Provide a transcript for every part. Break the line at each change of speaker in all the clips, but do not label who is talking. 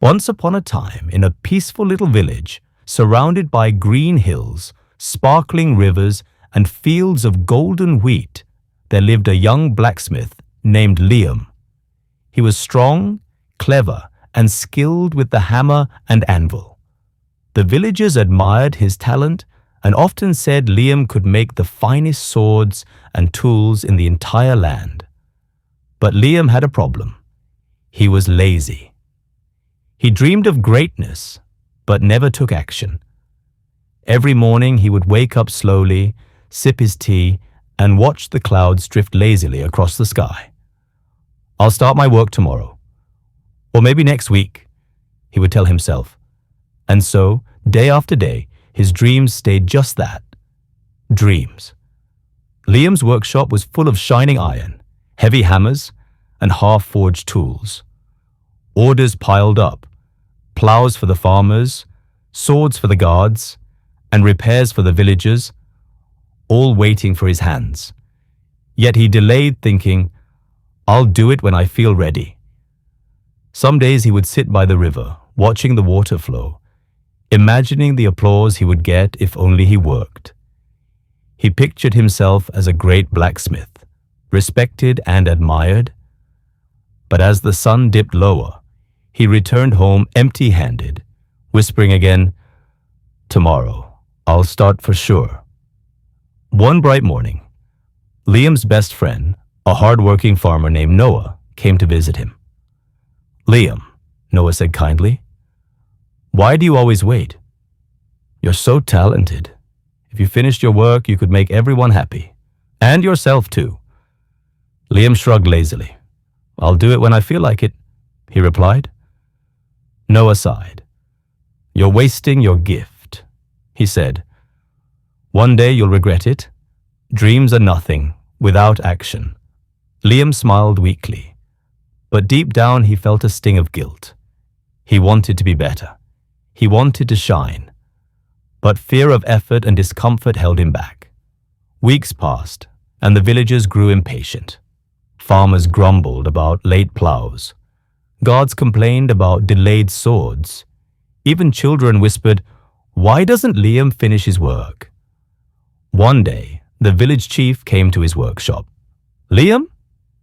Once upon a time, in a peaceful little village, surrounded by green hills, sparkling rivers, and fields of golden wheat, there lived a young blacksmith named Liam. He was strong, clever, and skilled with the hammer and anvil. The villagers admired his talent and often said Liam could make the finest swords and tools in the entire land. But Liam had a problem. He was lazy. He dreamed of greatness, but never took action. Every morning he would wake up slowly, sip his tea, and watch the clouds drift lazily across the sky. "I'll start my work tomorrow. Or maybe next week," he would tell himself. And so, day after day, his dreams stayed just that, dreams. Liam's workshop was full of shining iron, heavy hammers, and half-forged tools. Orders piled up, plows for the farmers, swords for the guards, and repairs for the villagers, all waiting for his hands. Yet he delayed, thinking, "I'll do it when I feel ready." Some days he would sit by the river, watching the water flow, imagining the applause he would get if only he worked. He pictured himself as a great blacksmith, respected and admired. But as the sun dipped lower, he returned home empty-handed, whispering again, "Tomorrow, I'll start for sure." One bright morning, Liam's best friend, a hard-working farmer named Noah, came to visit him. "Liam," Noah said kindly, "why do you always wait? You're so talented. If you finished your work, you could make everyone happy. And yourself, too." Liam shrugged lazily. "I'll do it when I feel like it," he replied. Noah sighed. "You're wasting your gift," he said. "One day you'll regret it. Dreams are nothing without action." Liam smiled weakly, but deep down he felt a sting of guilt. He wanted to be better. He wanted to shine. But fear of effort and discomfort held him back. Weeks passed, and the villagers grew impatient. Farmers grumbled about late plows. Guards complained about delayed swords. Even children whispered, "Why doesn't Liam finish his work?" One day, the village chief came to his workshop. "Liam,"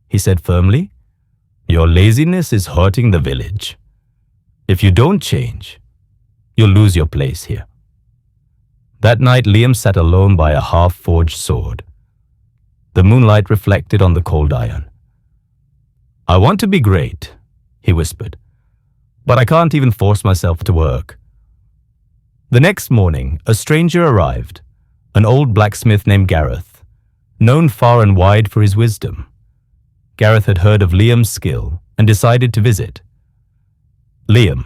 he said firmly, "your laziness is hurting the village. If you don't change, you'll lose your place here." That night, Liam sat alone by a half-forged sword. The moonlight reflected on the cold iron. "I want to be great," he whispered, "but I can't even force myself to work." The next morning, a stranger arrived, an old blacksmith named Gareth, known far and wide for his wisdom. Gareth had heard of Liam's skill and decided to visit. "Liam,"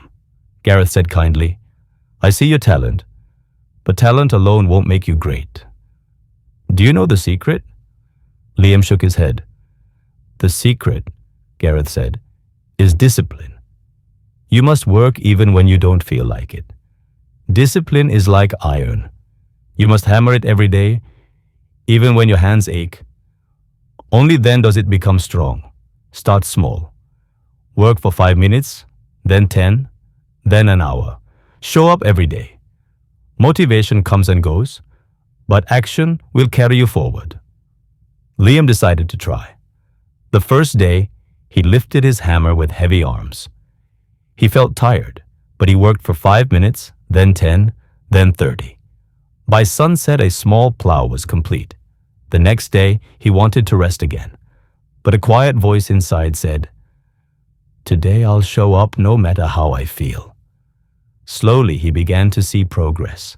Gareth said kindly, "I see your talent, but talent alone won't make you great. Do you know the secret?" Liam shook his head. "The secret," Gareth said, "is discipline. You must work even when you don't feel like it. Discipline is like iron. You must hammer it every day, even when your hands ache. Only then does it become strong. Start small. Work for 5 minutes, then 10, then an hour. Show up every day. Motivation comes and goes, but action will carry you forward." Liam decided to try. The first day, he lifted his hammer with heavy arms. He felt tired, but he worked for 5 minutes, then 10, then 30. By sunset, a small plow was complete. The next day, he wanted to rest again, but a quiet voice inside said, "Today I'll show up no matter how I feel." Slowly, he began to see progress.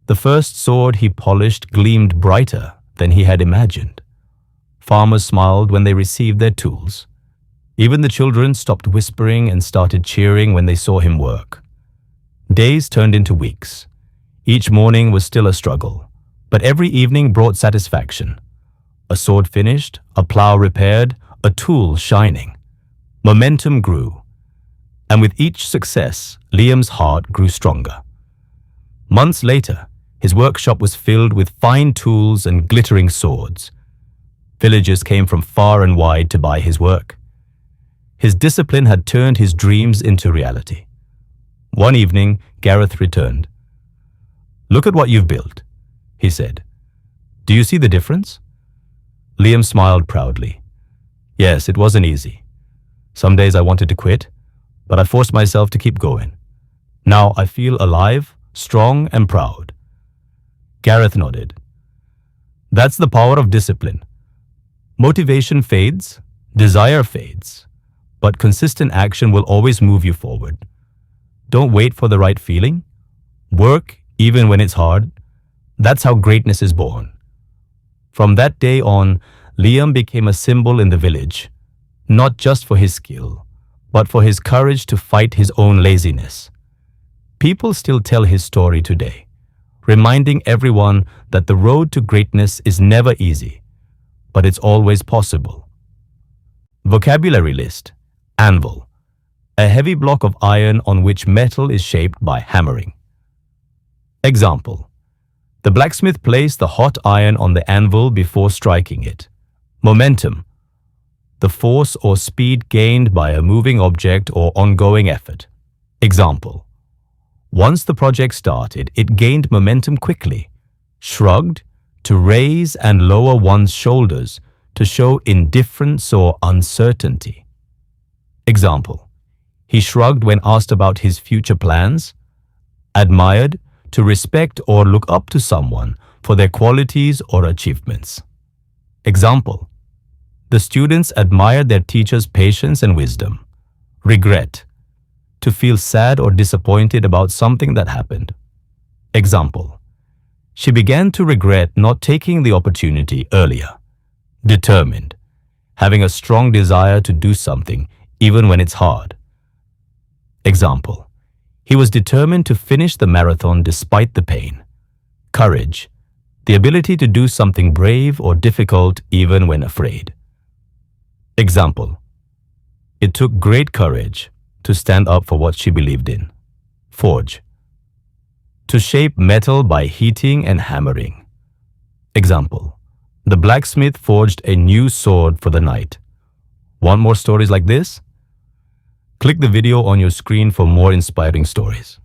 The first sword he polished gleamed brighter than he had imagined. Farmers smiled when they received their tools. Even the children stopped whispering and started cheering when they saw him work. Days turned into weeks. Each morning was still a struggle, but every evening brought satisfaction. A sword finished, a plow repaired, a tool shining. Momentum grew, and with each success, Liam's heart grew stronger. Months later, his workshop was filled with fine tools and glittering swords. Villagers came from far and wide to buy his work. His discipline had turned his dreams into reality. One evening, Gareth returned. "Look at what you've built," he said. "Do you see the difference?" Liam smiled proudly. "Yes, it wasn't easy. Some days I wanted to quit, but I forced myself to keep going. Now I feel alive, strong, and proud." Gareth nodded. "That's the power of discipline. Motivation fades, desire fades, but consistent action will always move you forward. Don't wait for the right feeling. Work even when it's hard. That's how greatness is born." From that day on, Liam became a symbol in the village, not just for his skill, but for his courage to fight his own laziness. People still tell his story today, reminding everyone that the road to greatness is never easy, but it's always possible. Vocabulary list: anvil, a heavy block of iron on which metal is shaped by hammering. Example: the blacksmith placed the hot iron on the anvil before striking it. Momentum, the force or speed gained by a moving object or ongoing effort. Example: once the project started, it gained momentum quickly. Shrugged, to raise and lower one's shoulders to show indifference or uncertainty. Example: he shrugged when asked about his future plans. Admired, to respect or look up to someone for their qualities or achievements. Example: the students admired their teacher's patience and wisdom. Regret, to feel sad or disappointed about something that happened. Example: she began to regret not taking the opportunity earlier. Determined, having a strong desire to do something even when it's hard. Example: he was determined to finish the marathon despite the pain. Courage, the ability to do something brave or difficult even when afraid. Example: it took great courage to stand up for what she believed in. Forge, to shape metal by heating and hammering. Example: the blacksmith forged a new sword for the knight. Want more stories like this? Click the video on your screen for more inspiring stories.